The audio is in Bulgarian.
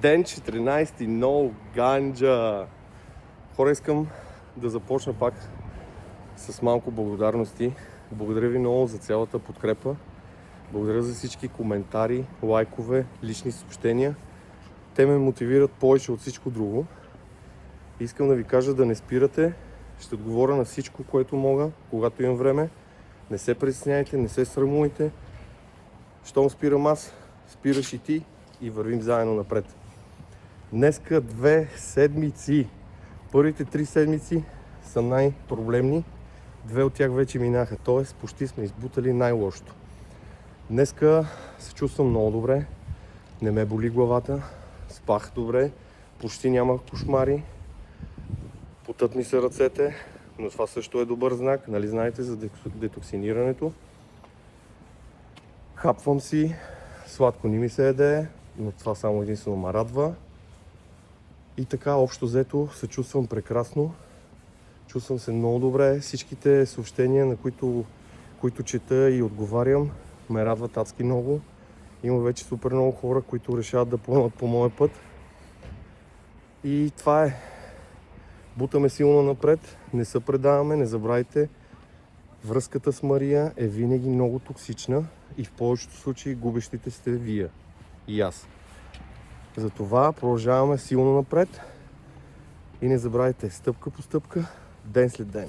Ден 14, no ганджа! Хора, искам да започна пак с малко благодарности. Благодаря ви много за цялата подкрепа. Благодаря за всички коментари, лайкове, лични съобщения. Те ме мотивират повече от всичко друго. Искам да ви кажа да не спирате. Ще отговоря на всичко, което мога, когато имам време. Не се притесняйте, не се срамуйте. Щом спирам аз, спираш и ти и вървим заедно напред. Днеска 2 седмици. Първите 3 седмици са най-проблемни. 2 от тях вече минаха, т.е. почти сме избутали най-лошото. Днеска се чувствам много добре. Не ме боли главата. Спах добре. Почти няма кошмари. Потът ми са ръцете, но това също е добър знак. Нали знаете за детоксинирането. Хапвам си. Сладко не ми се еде, но това само единствено ме радва. И така, общо взето, се чувствам прекрасно. Чувствам се много добре. Всичките съобщения, на които чета и отговарям, ме радват адски много. Има вече супер много хора, които решават да поемат по моя път. И това е. Бутаме силно напред, не се предаваме, не забравяйте. Връзката с Мария е винаги много токсична и в повечето случаи губещите сте вие и аз. Затова продължаваме силно напред и не забравяйте, стъпка по стъпка, ден след ден.